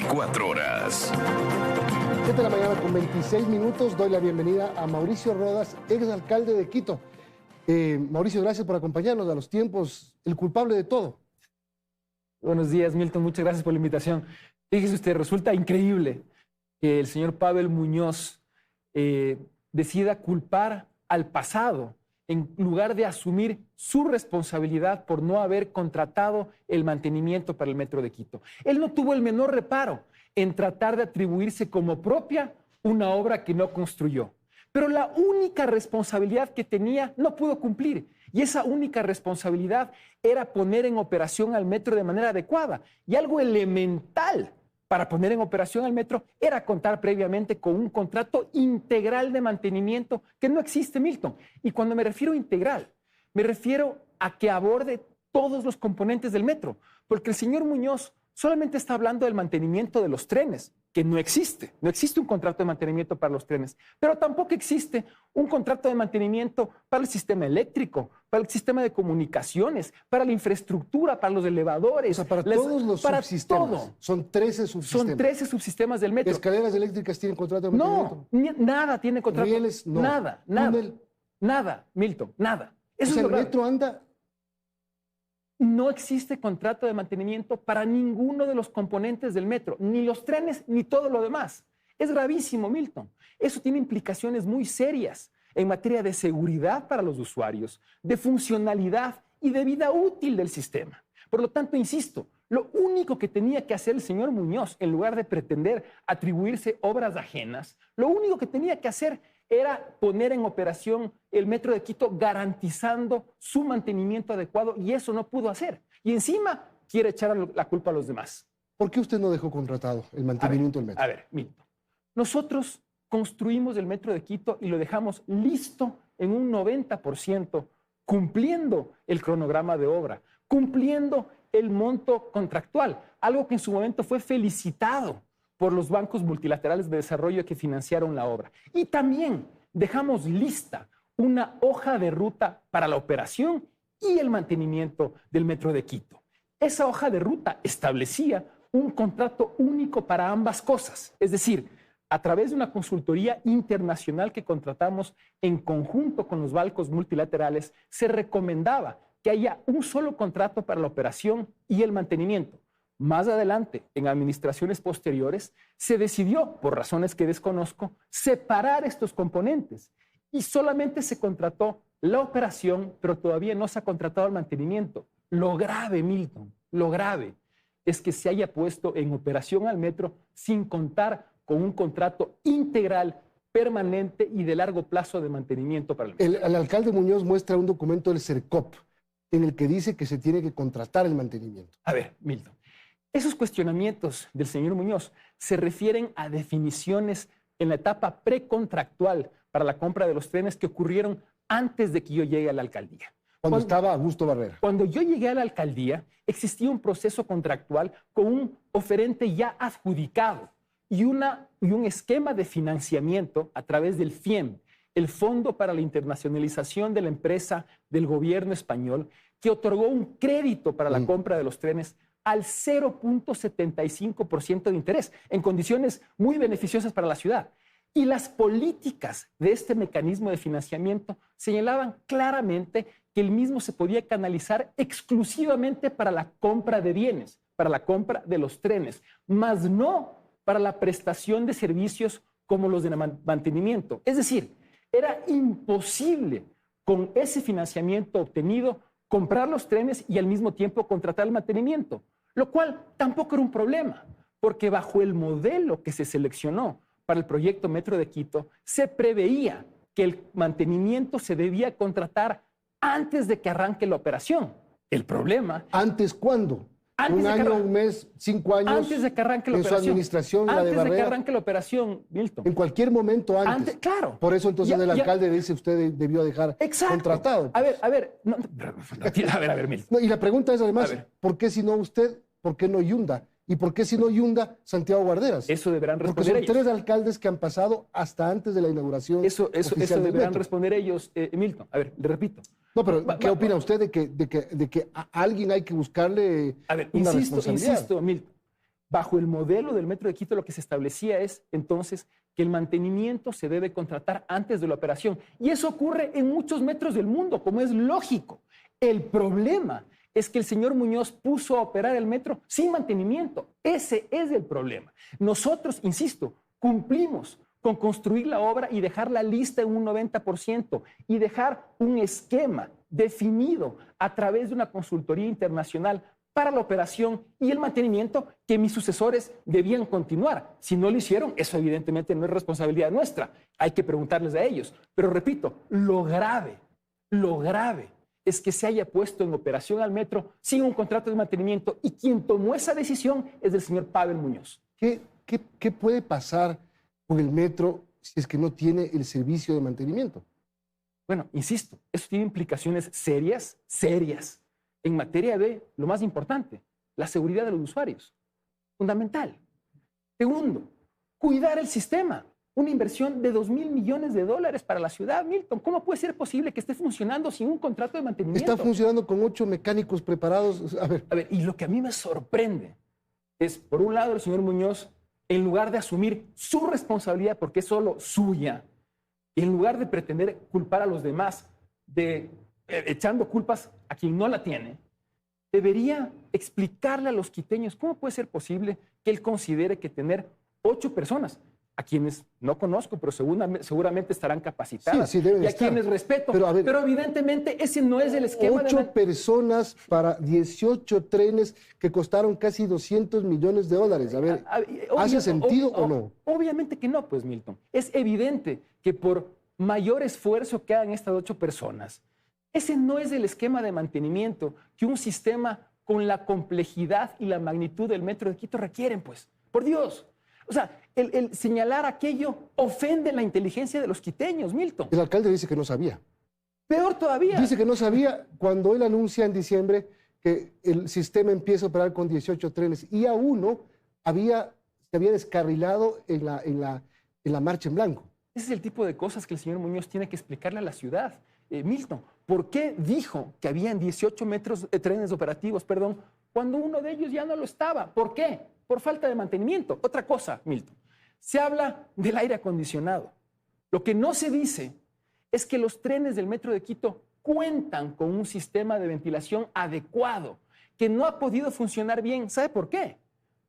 24 horas. 7 de la mañana con 26 minutos. Doy la bienvenida a Mauricio Rodas, exalcalde de Quito. Mauricio, gracias por acompañarnos a los tiempos, el culpable de todo. Buenos días, Milton. Muchas gracias por la invitación. Fíjese usted, resulta increíble que el señor Pavel Muñoz decida culpar al pasado en lugar de asumir su responsabilidad por no haber contratado el mantenimiento para el Metro de Quito. Él no tuvo el menor reparo en tratar de atribuirse como propia una obra que no construyó. Pero la única responsabilidad que tenía no pudo cumplir. Y esa única responsabilidad era poner en operación al metro de manera adecuada. Y algo elemental para poner en operación al metro era contar previamente con un contrato integral de mantenimiento que no existe, Milton. Y cuando me refiero a integral, me refiero a que aborde todos los componentes del metro. Porque el señor Muñoz solamente está hablando del mantenimiento de los trenes, que no existe. No existe un contrato de mantenimiento para los trenes, pero tampoco existe un contrato de mantenimiento para el sistema eléctrico, para el sistema de comunicaciones, para la infraestructura, para los elevadores. O sea, para todos los subsistemas. Todo. Son 13 subsistemas. Son 13 subsistemas del metro. ¿Escaleras eléctricas tienen contrato de mantenimiento? No, nada tiene contrato. Rieles, no. Nada. Nada, Milton, nada. Eso es el metro anda... No existe contrato de mantenimiento para ninguno de los componentes del metro, ni los trenes, ni todo lo demás. Es gravísimo, Milton. Eso tiene implicaciones muy serias en materia de seguridad para los usuarios, de funcionalidad y de vida útil del sistema. Por lo tanto, insisto, lo único que tenía que hacer el señor Muñoz, en lugar de pretender atribuirse obras ajenas, lo único que tenía que hacer era poner en operación el Metro de Quito garantizando su mantenimiento adecuado, y eso no pudo hacer. Y encima quiere echar la culpa a los demás. ¿Por qué usted no dejó contratado el mantenimiento del metro? A ver, Milton, nosotros construimos el Metro de Quito y lo dejamos listo en un 90%, cumpliendo el cronograma de obra, cumpliendo el monto contractual, algo que en su momento fue felicitado por los bancos multilaterales de desarrollo que financiaron la obra. Y también dejamos lista una hoja de ruta para la operación y el mantenimiento del Metro de Quito. Esa hoja de ruta establecía un contrato único para ambas cosas, es decir, a través de una consultoría internacional que contratamos en conjunto con los bancos multilaterales, se recomendaba que haya un solo contrato para la operación y el mantenimiento. Más adelante, en administraciones posteriores, se decidió, por razones que desconozco, separar estos componentes y solamente se contrató la operación, pero todavía no se ha contratado el mantenimiento. Lo grave, Milton, lo grave es que se haya puesto en operación al metro sin contar con un contrato integral, permanente y de largo plazo de mantenimiento para el metro. El alcalde Muñoz muestra un documento del CERCOP en el que dice que se tiene que contratar el mantenimiento. A ver, Milton, esos cuestionamientos del señor Muñoz se refieren a definiciones en la etapa precontractual para la compra de los trenes que ocurrieron antes de que yo llegue a la alcaldía. Cuando estaba Augusto Barrera. Cuando yo llegué a la alcaldía, existía un proceso contractual con un oferente ya adjudicado y un esquema de financiamiento a través del FIEM, el Fondo para la Internacionalización de la Empresa del Gobierno Español, que otorgó un crédito para la compra de los trenes al 0.75% de interés, en condiciones muy beneficiosas para la ciudad. Y las políticas de este mecanismo de financiamiento señalaban claramente que el mismo se podía canalizar exclusivamente para la compra de bienes, para la compra de los trenes, más no para la prestación de servicios como los de mantenimiento. Es decir, era imposible con ese financiamiento obtenido comprar los trenes y al mismo tiempo contratar el mantenimiento, lo cual tampoco era un problema, porque bajo el modelo que se seleccionó para el proyecto Metro de Quito, se preveía que el mantenimiento se debía contratar antes de que arranque la operación. El problema... ¿Antes cuándo? ¿Un año, un mes, 5 años? Antes de que arranque la en operación. Su administración, la de Barrera. Antes de que arranque la operación, Milton. En cualquier momento antes. Claro. Por eso entonces el alcalde dice usted debió dejar contratado. A ver, Milton. No, y la pregunta es además, ¿por qué si no usted, por qué no Yunda? ¿Y por qué si no Yunda, Santiago Guarderas? Eso deberán responder ellos. Porque son 3 ellos. alcaldes que han pasado hasta antes de la inauguración. Eso deberán responder ellos, Milton. A ver, le repito. No, pero ¿qué opina usted de que a alguien hay que buscarle una responsabilidad? Insisto, Milton. bajo el modelo del Metro de Quito lo que se establecía es entonces que el mantenimiento se debe contratar antes de la operación. Y eso ocurre en muchos metros del mundo, como es lógico. El problema es que el señor Muñoz puso a operar el metro sin mantenimiento. Ese es el problema. Nosotros, insisto, cumplimos con construir la obra y dejarla lista en un 90% y dejar un esquema definido a través de una consultoría internacional para la operación y el mantenimiento que mis sucesores debían continuar. Si no lo hicieron, eso evidentemente no es responsabilidad nuestra. Hay que preguntarles a ellos. Pero repito, lo grave es que se haya puesto en operación al metro sin un contrato de mantenimiento y quien tomó esa decisión es el señor Pavel Muñoz. ¿Qué puede pasar con el metro si es que no tiene el servicio de mantenimiento? Bueno, insisto, eso tiene implicaciones serias en materia de lo más importante, la seguridad de los usuarios. Fundamental. Segundo, cuidar el sistema. Una inversión de $2.000 millones para la ciudad, Milton. ¿Cómo puede ser posible que esté funcionando sin un contrato de mantenimiento? Está funcionando con 8 mecánicos preparados. A ver, y lo que a mí me sorprende es, por un lado, el señor Muñoz, en lugar de asumir su responsabilidad, porque es solo suya, en lugar de pretender culpar a los demás, echando culpas a quien no la tiene, debería explicarle a los quiteños cómo puede ser posible que él considere que tener 8 personas, a quienes no conozco, pero seguramente estarán capacitadas, sí, deben y a estar. quienes respeto, pero evidentemente ese no es el esquema. 8 personas para 18 trenes que costaron casi $200 millones. A ver, ¿hace sentido o no? Obviamente que no, pues, Milton. Es evidente que por mayor esfuerzo que hagan estas 8 personas, ese no es el esquema de mantenimiento que un sistema con la complejidad y la magnitud del Metro de Quito requieren, pues. Por Dios. O sea, el señalar aquello ofende la inteligencia de los quiteños, Milton. El alcalde dice que no sabía. Peor todavía. Dice que no sabía cuando él anuncia en diciembre que el sistema empieza a operar con 18 trenes y a uno se había descarrilado en la marcha en blanco. Ese es el tipo de cosas que el señor Muñoz tiene que explicarle a la ciudad. Milton, ¿por qué dijo que habían 18 trenes operativos, cuando uno de ellos ya no lo estaba? ¿Por qué? Por falta de mantenimiento. Otra cosa, Milton, se habla del aire acondicionado. Lo que no se dice es que los trenes del Metro de Quito cuentan con un sistema de ventilación adecuado, que no ha podido funcionar bien. ¿Sabe por qué?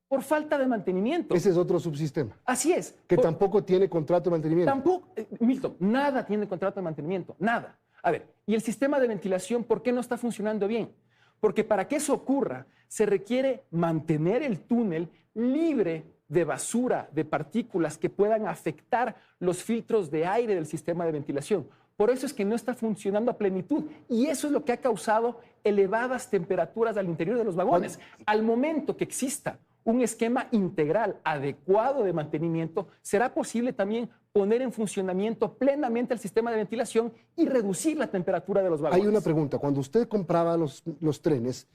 Por falta de mantenimiento. Ese es otro subsistema. Así es. Que tampoco tiene contrato de mantenimiento. Tampoco, Milton, nada tiene contrato de mantenimiento, nada. A ver, ¿y el sistema de ventilación por qué no está funcionando bien? Porque para que eso ocurra, se requiere mantener el túnel libre de basura, de partículas que puedan afectar los filtros de aire del sistema de ventilación. Por eso es que no está funcionando a plenitud. Y eso es lo que ha causado elevadas temperaturas al interior de los vagones. Al momento que exista un esquema integral adecuado de mantenimiento, será posible también poner en funcionamiento plenamente el sistema de ventilación y reducir la temperatura de los vagones. Hay una pregunta. Cuando usted compraba los trenes,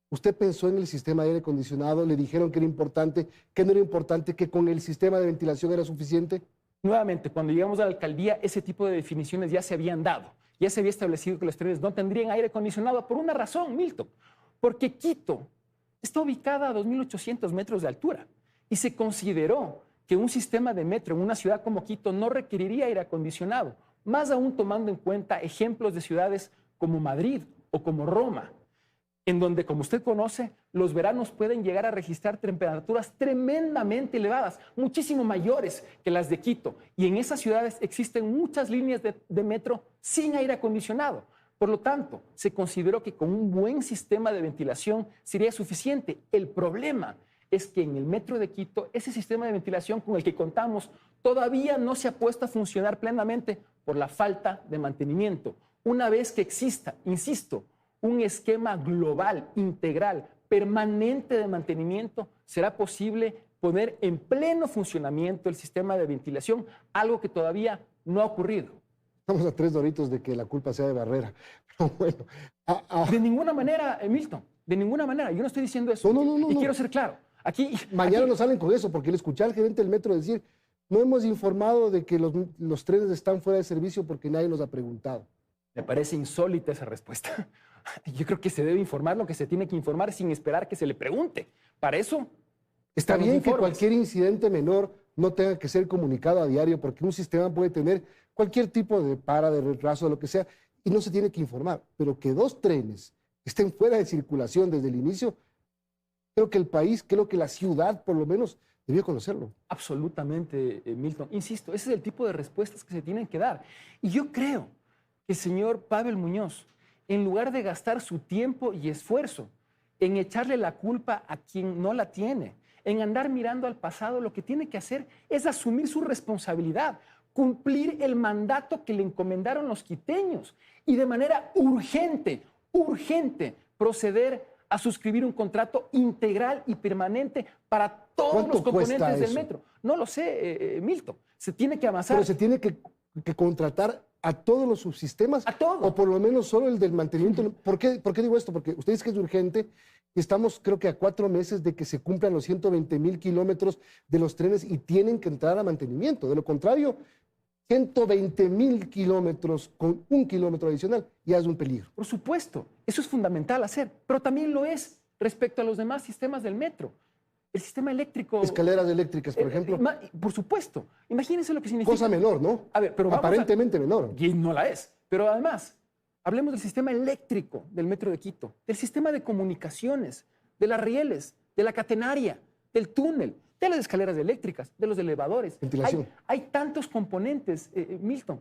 ¿usted pensó en el sistema de aire acondicionado? ¿Le dijeron que era importante, que no era importante, que con el sistema de ventilación era suficiente? Nuevamente, cuando llegamos a la alcaldía, ese tipo de definiciones ya se habían dado. Ya se había establecido que los trenes no tendrían aire acondicionado por una razón, Milton. Porque Quito está ubicada a 2.800 metros de altura y se consideró que un sistema de metro en una ciudad como Quito no requeriría aire acondicionado, más aún tomando en cuenta ejemplos de ciudades como Madrid o como Roma, en donde, como usted conoce, los veranos pueden llegar a registrar temperaturas tremendamente elevadas, muchísimo mayores que las de Quito. Y en esas ciudades existen muchas líneas de metro sin aire acondicionado. Por lo tanto, se consideró que con un buen sistema de ventilación sería suficiente. El problema es que en el Metro de Quito, ese sistema de ventilación con el que contamos todavía no se ha puesto a funcionar plenamente por la falta de mantenimiento. Una vez que exista, insisto, un esquema global, integral, permanente de mantenimiento, será posible poner en pleno funcionamiento el sistema de ventilación, algo que todavía no ha ocurrido. Estamos a 3 doritos de que la culpa sea de Barrera. Pero bueno. De ninguna manera, Milton, de ninguna manera. Yo no estoy diciendo eso. No. Quiero ser claro. Mañana nos salen con eso, porque le escuché al gerente del metro decir, no hemos informado de que los trenes están fuera de servicio porque nadie nos ha preguntado. Me parece insólita esa respuesta. Yo creo que se debe informar lo que se tiene que informar sin esperar que se le pregunte. Para eso Está Están los bien que informes. cualquier incidente menor no tenga que ser comunicado a diario, porque un sistema puede tener cualquier tipo de de retraso, de lo que sea, y no se tiene que informar. Pero que 2 trenes estén fuera de circulación desde el inicio, creo que el país, creo que la ciudad, por lo menos, debió conocerlo. Absolutamente, Milton. Insisto, ese es el tipo de respuestas que se tienen que dar. Y yo creo que el señor Pavel Muñoz, en lugar de gastar su tiempo y esfuerzo en echarle la culpa a quien no la tiene, en andar mirando al pasado, lo que tiene que hacer es asumir su responsabilidad, cumplir el mandato que le encomendaron los quiteños y de manera urgente, proceder a suscribir un contrato integral y permanente para todos los componentes del metro. No lo sé, Milton. Se tiene que avanzar. Pero se tiene que contratar a todos los subsistemas. A todos. O por lo menos solo el del mantenimiento. ¿Por qué digo esto? Porque usted dice que es urgente y estamos, creo que a 4 meses de que se cumplan los 120,000 kilómetros de los trenes y tienen que entrar a mantenimiento. De lo contrario, 120,000 kilómetros con 1 kilómetro adicional ya es un peligro. Por supuesto, eso es fundamental hacer, pero también lo es respecto a los demás sistemas del metro. El sistema eléctrico... Escaleras eléctricas, por ejemplo. Por supuesto. Imagínense lo que significa... Cosa menor, ¿no? A ver, pero aparentemente menor. Y no la es. Pero además, hablemos del sistema eléctrico del metro de Quito, del sistema de comunicaciones, de las rieles, de la catenaria, del túnel, de las escaleras eléctricas, de los elevadores. Ventilación. Hay tantos componentes, Milton.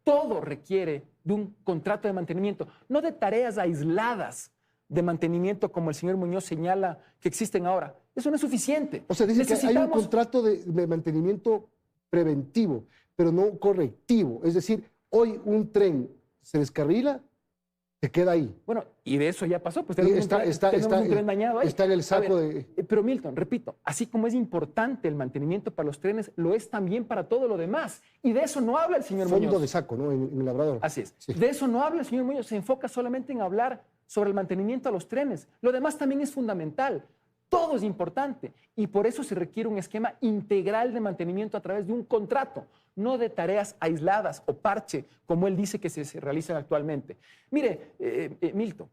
Todo requiere de un contrato de mantenimiento, no de tareas aisladas de mantenimiento como el señor Muñoz señala que existen ahora. Eso no es suficiente. O sea, dice que hay un contrato de mantenimiento preventivo, pero no correctivo. Es decir, hoy un tren se descarrila, se queda ahí. Bueno, y de eso ya pasó. Pues tenemos un tren dañado ahí. Está en el saco de... Pero Milton, repito, así como es importante el mantenimiento para los trenes, lo es también para todo lo demás. Y de eso no habla el señor Muñoz. Fondo de saco, ¿no? En el Labrador. Así es. Sí. De eso no habla el señor Muñoz. Se enfoca solamente en hablar sobre el mantenimiento a los trenes. Lo demás también es fundamental. Todo es importante. Y por eso se requiere un esquema integral de mantenimiento a través de un contrato, no de tareas aisladas o parche, como él dice que se realizan actualmente. Mire, Milton,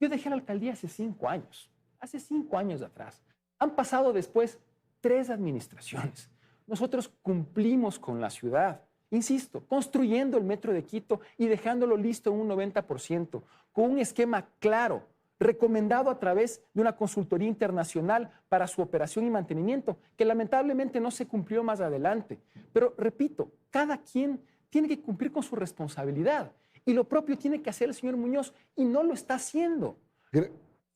yo dejé la alcaldía hace 5 años. Hace 5 años atrás. Han pasado después 3 administraciones. Nosotros cumplimos con la ciudad. Insisto, construyendo el metro de Quito y dejándolo listo en un 90%, con un esquema claro, recomendado a través de una consultoría internacional para su operación y mantenimiento, que lamentablemente no se cumplió más adelante. Pero repito, cada quien tiene que cumplir con su responsabilidad y lo propio tiene que hacer el señor Muñoz y no lo está haciendo.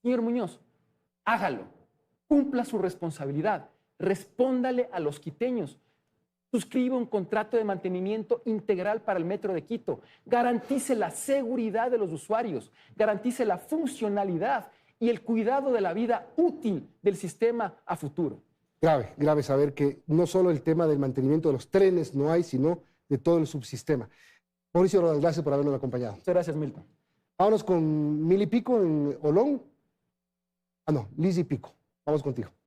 Señor Muñoz, hágalo, cumpla su responsabilidad, respóndale a los quiteños. Suscriba un contrato de mantenimiento integral para el metro de Quito. Garantice la seguridad de los usuarios, garantice la funcionalidad y el cuidado de la vida útil del sistema a futuro. Grave saber que no solo el tema del mantenimiento de los trenes no hay, sino de todo el subsistema. Mauricio Rodas, gracias por habernos acompañado. Muchas gracias, Milton. Vámonos con 1000 y pico en Olón. Ah, no, Liz y pico. Vamos contigo.